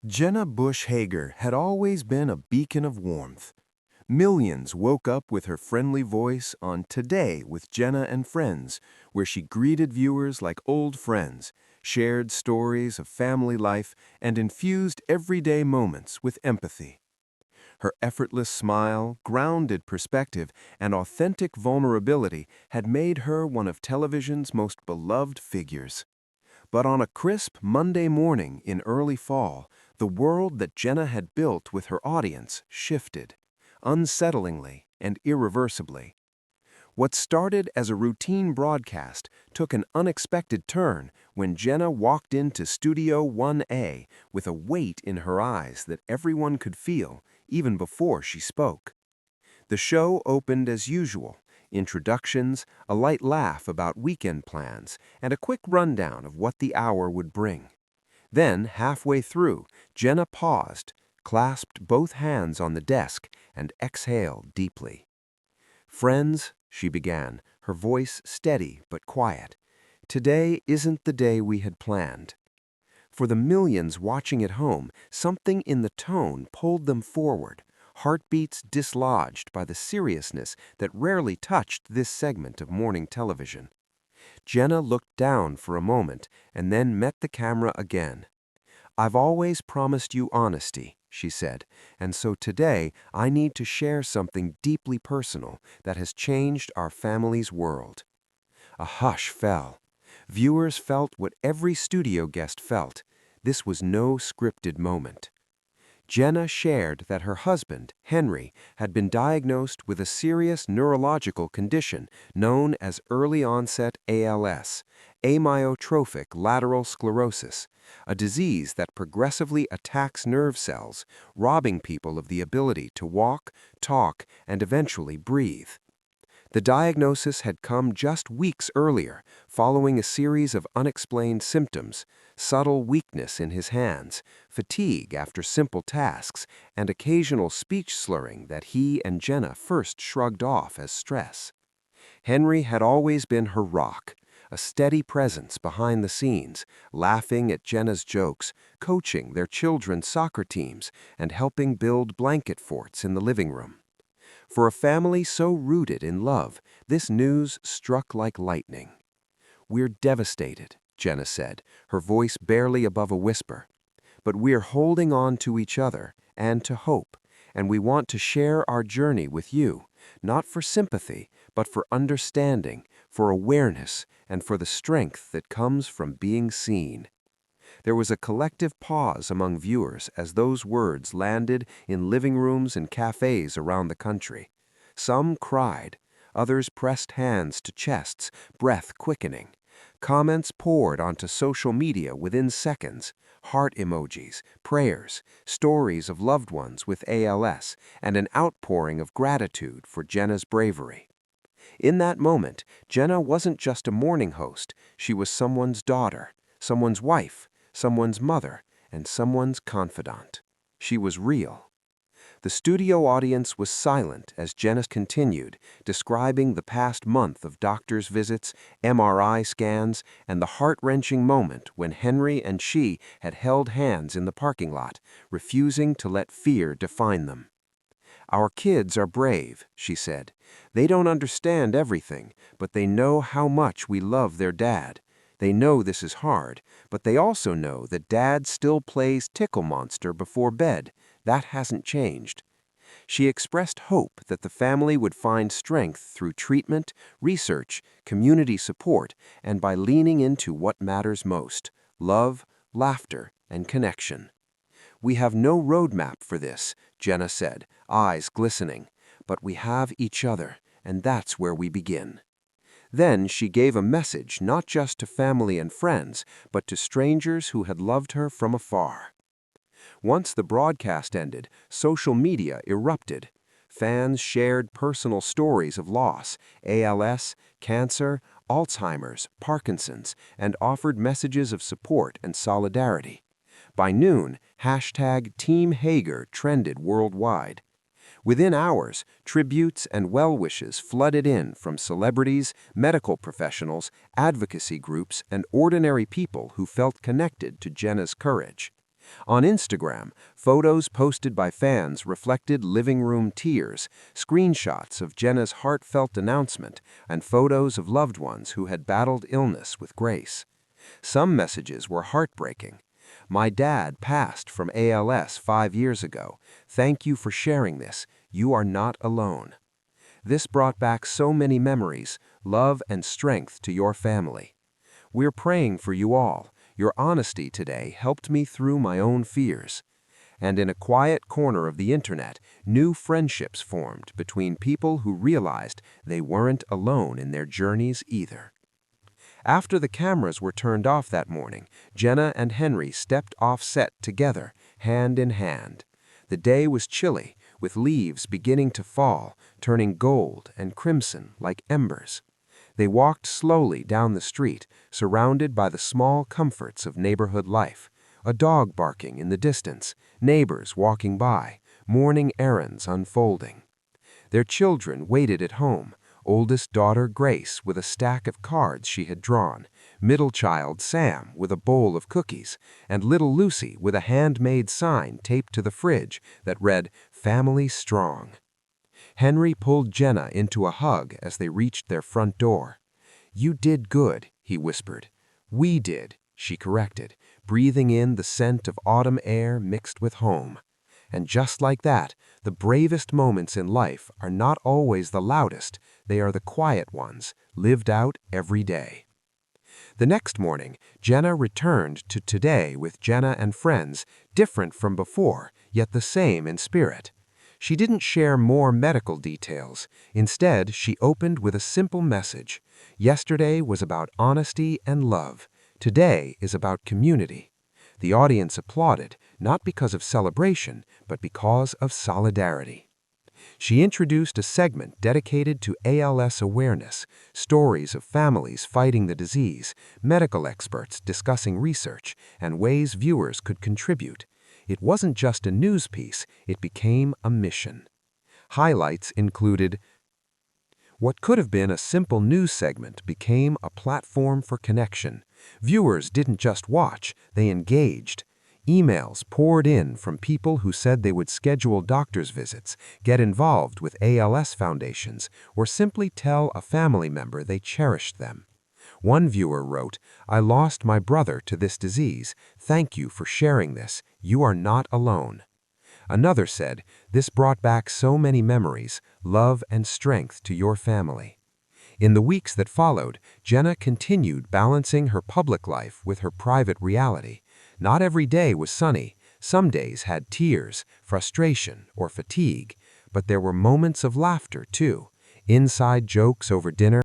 Jenna Bush Hager had always been a beacon of warmth. Millions woke up with her friendly voice on Today with Jenna and Friends, where she greeted viewers like old friends, shared stories of family life, and infused everyday moments with empathy. Her effortless smile, grounded perspective, and authentic vulnerability had made her one of television's most beloved figures. But on a crisp Monday morning in early fall, the world that Jenna had built with her audience shifted, unsettlingly and irreversibly. What started as a routine broadcast took an unexpected turn when Jenna walked into Studio 1A with a weight in her eyes that everyone could feel, even before she spoke. The show opened as usual: introductions, a light laugh about weekend plans, and a quick rundown of what the hour would bring. Then, halfway through, Jenna paused, clasped both hands on the desk, and exhaled deeply. "Friends," she began, her voice steady but quiet, "today isn't the day we had planned." For the millions watching at home, something in the tone pulled them forward, heartbeats dislodged by the seriousness that rarely touched this segment of morning television. Jenna looked down for a moment and then met the camera again. "I've always promised you honesty," she said, "and so today I need to share something deeply personal that has changed our family's world." A hush fell. Viewers felt what every studio guest felt. This was no scripted moment. Jenna shared that her husband, Henry, had been diagnosed with a serious neurological condition known as early-onset ALS, amyotrophic lateral sclerosis, a disease that progressively attacks nerve cells, robbing people of the ability to walk, talk, and eventually breathe. The diagnosis had come just weeks earlier, following a series of unexplained symptoms: subtle weakness in his hands, fatigue after simple tasks, and occasional speech slurring that he and Jenna first shrugged off as stress. Henry had always been her rock, a steady presence behind the scenes, laughing at Jenna's jokes, coaching their children's soccer teams, and helping build blanket forts in the living room. For a family so rooted in love, this news struck like lightning. "We're devastated," Jenna said, her voice barely above a whisper. "But we're holding on to each other and to hope, and we want to share our journey with you, not for sympathy, but for understanding, for awareness, and for the strength that comes from being seen." There was a collective pause among viewers as those words landed in living rooms and cafes around the country. Some cried, others pressed hands to chests, breath quickening. Comments poured onto social media within seconds: heart emojis, prayers, stories of loved ones with ALS, and an outpouring of gratitude for Jenna's bravery. In that moment, Jenna wasn't just a morning host, she was someone's daughter, someone's wife, someone's mother, and someone's confidant. She was real. The studio audience was silent as Jenna continued, describing the past month of doctor's visits, MRI scans, and the heart-wrenching moment when Henry and she had held hands in the parking lot, refusing to let fear define them. "Our kids are brave," she said. "They don't understand everything, but they know how much we love their dad. They know this is hard, but they also know that Dad still plays Tickle Monster before bed. That hasn't changed." She expressed hope that the family would find strength through treatment, research, community support, and by leaning into what matters most: love, laughter, and connection. "We have no roadmap for this," Jenna said, eyes glistening, "but we have each other, and that's where we begin." Then she gave a message not just to family and friends, but to strangers who had loved her from afar. Once the broadcast ended, social media erupted. Fans shared personal stories of loss: ALS, cancer, Alzheimer's, Parkinson's, and offered messages of support and solidarity. By noon, hashtag Team Hager trended worldwide. Within hours, tributes and well-wishes flooded in from celebrities, medical professionals, advocacy groups, and ordinary people who felt connected to Jenna's courage. On Instagram, photos posted by fans reflected living room tears, screenshots of Jenna's heartfelt announcement, and photos of loved ones who had battled illness with grace. Some messages were heartbreaking. "My dad passed from ALS 5 years ago. Thank you for sharing this. You are not alone." This brought back so many memories, love, and strength to your family. We're praying for you all. Your honesty today helped me through my own fears. And in a quiet corner of the internet, new friendships formed between people who realized they weren't alone in their journeys either. After the cameras were turned off that morning, Jenna and Henry stepped off set together, hand in hand. The day was chilly, with leaves beginning to fall, turning gold and crimson like embers. They walked slowly down the street, surrounded by the small comforts of neighborhood life. A dog barking in the distance, neighbors walking by, morning errands unfolding. Their children waited at home, oldest daughter Grace with a stack of cards she had drawn, middle child Sam with a bowl of cookies, and little Lucy with a handmade sign taped to the fridge that read, "Family Strong." Henry pulled Jenna into a hug as they reached their front door. "You did good," he whispered. "We did," she corrected, breathing in the scent of autumn air mixed with home. And just like that, the bravest moments in life are not always the loudest, they are the quiet ones, lived out every day. The next morning, Jenna returned to Today with Jenna and Friends, different from before, yet the same in spirit. She didn't share more medical details. Instead, she opened with a simple message. Yesterday was about honesty and love. Today is about community. The audience applauded, not because of celebration, but because of solidarity. She introduced a segment dedicated to ALS awareness, stories of families fighting the disease, medical experts discussing research, and ways viewers could contribute. It wasn't just a news piece, it became a mission. Highlights included what could have been a simple news segment became a platform for connection. Viewers didn't just watch, they engaged. Emails poured in from people who said they would schedule doctor's visits, get involved with ALS foundations, or simply tell a family member they cherished them. One viewer wrote, "I lost my brother to this disease. Thank you for sharing this. You are not alone." Another said, "This brought back so many memories, love and strength to your family." In the weeks that followed, Jenna continued balancing her public life with her private reality. Not every day was sunny. Some days had tears, frustration, or fatigue. But there were moments of laughter, too. Inside jokes over dinner,